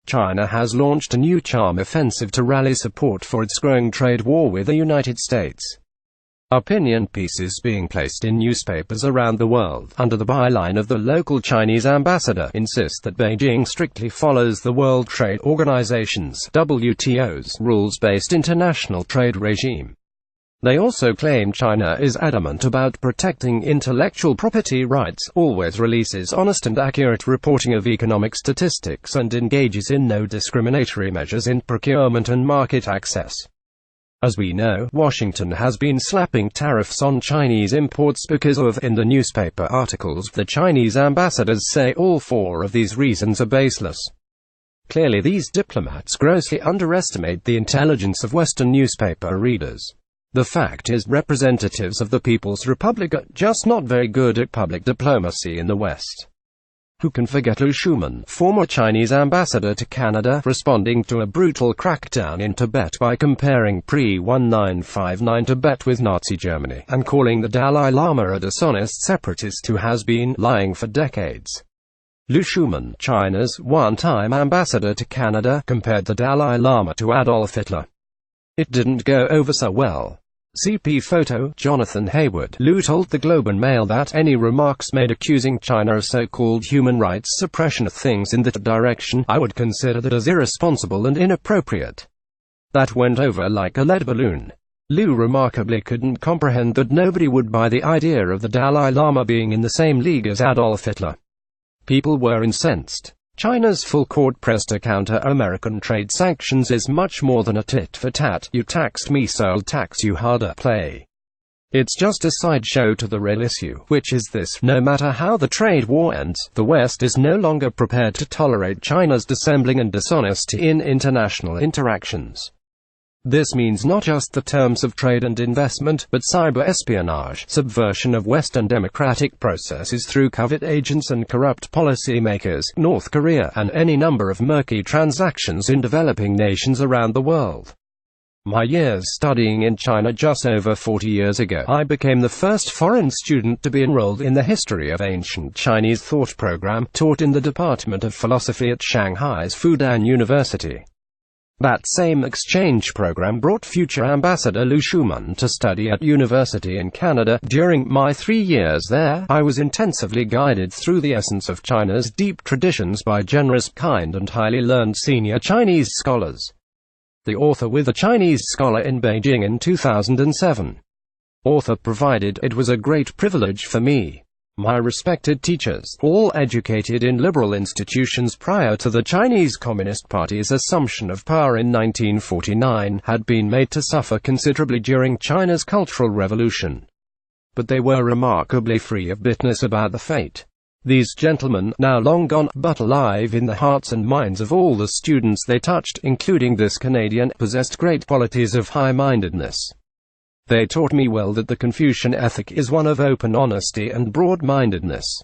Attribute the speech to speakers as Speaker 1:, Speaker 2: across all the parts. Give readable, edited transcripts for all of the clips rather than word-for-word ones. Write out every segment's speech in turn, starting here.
Speaker 1: China has launched a new charm offensive to rally support for its growing trade war with the United States. Opinion pieces being placed in newspapers around the world, under the byline of the local Chinese ambassador, insist that Beijing strictly follows the World Trade Organization's (WTO's) rules-based international trade regime. They also claim China is adamant about protecting intellectual property rights, always releases honest and accurate reporting of economic statistics, and engages in no discriminatory measures in procurement and market access. As we know, Washington has been slapping tariffs on Chinese imports because of, in the newspaper articles, the Chinese ambassadors say all four of these reasons are baseless. Clearly these diplomats grossly underestimate the intelligence of Western newspaper readers. The fact is, representatives of the People's Republic are just not very good at public diplomacy in the West. Who can forget Liu Schumann, former Chinese ambassador to Canada, responding to a brutal crackdown in Tibet by comparing pre-1959 Tibet with Nazi Germany, and calling the Dalai Lama a dishonest separatist who has been lying for decades. Liu Schumann, China's one-time ambassador to Canada, compared the Dalai Lama to Adolf Hitler. It didn't go over so well. CP photo, Jonathan Hayward. Liu told the Globe and Mail that any remarks made accusing China of so-called human rights suppression of things in that direction, I would consider that as irresponsible and inappropriate. That went over like a lead balloon. Liu remarkably couldn't comprehend that nobody would buy the idea of the Dalai Lama being in the same league as Adolf Hitler. People were incensed. China's full-court press to counter American trade sanctions is much more than a tit-for-tat, you taxed me so I'll tax you harder play. It's just a sideshow to the real issue, which is this: no matter how the trade war ends, the West is no longer prepared to tolerate China's dissembling and dishonesty in international interactions. This means not just the terms of trade and investment, but cyber-espionage, subversion of Western democratic processes through covert agents and corrupt policymakers, North Korea, and any number of murky transactions in developing nations around the world. My years studying in China just over 40 years ago, I became the first foreign student to be enrolled in the History of Ancient Chinese Thought program, taught in the Department of Philosophy at Shanghai's Fudan University. That same exchange program brought future Ambassador Liu Schumann to study at university in Canada. During my 3 years there, I was intensively guided through the essence of China's deep traditions by generous, kind and highly learned senior Chinese scholars. The author with a Chinese scholar in Beijing in 2007. Author provided, it was a great privilege for me. My respected teachers, all educated in liberal institutions prior to the Chinese Communist Party's assumption of power in 1949, had been made to suffer considerably during China's Cultural Revolution. But they were remarkably free of bitterness about the fate. These gentlemen, now long gone, but alive in the hearts and minds of all the students they touched, including this Canadian, possessed great qualities of high-mindedness. They taught me well that the Confucian ethic is one of open honesty and broad-mindedness.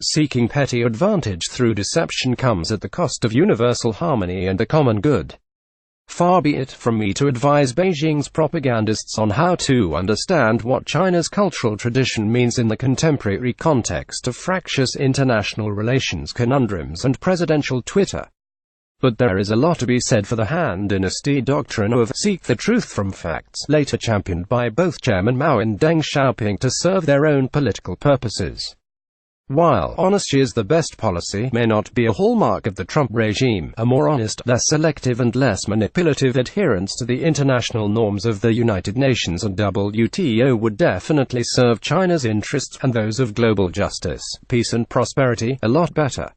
Speaker 1: Seeking petty advantage through deception comes at the cost of universal harmony and the common good. Far be it from me to advise Beijing's propagandists on how to understand what China's cultural tradition means in the contemporary context of fractious international relations conundrums and presidential Twitter. But there is a lot to be said for the Han Dynasty doctrine of seek the truth from facts, later championed by both Chairman Mao and Deng Xiaoping to serve their own political purposes. While honesty is the best policy, may not be a hallmark of the Trump regime, a more honest, less selective and less manipulative adherence to the international norms of the United Nations and WTO would definitely serve China's interests, and those of global justice, peace and prosperity, a lot better.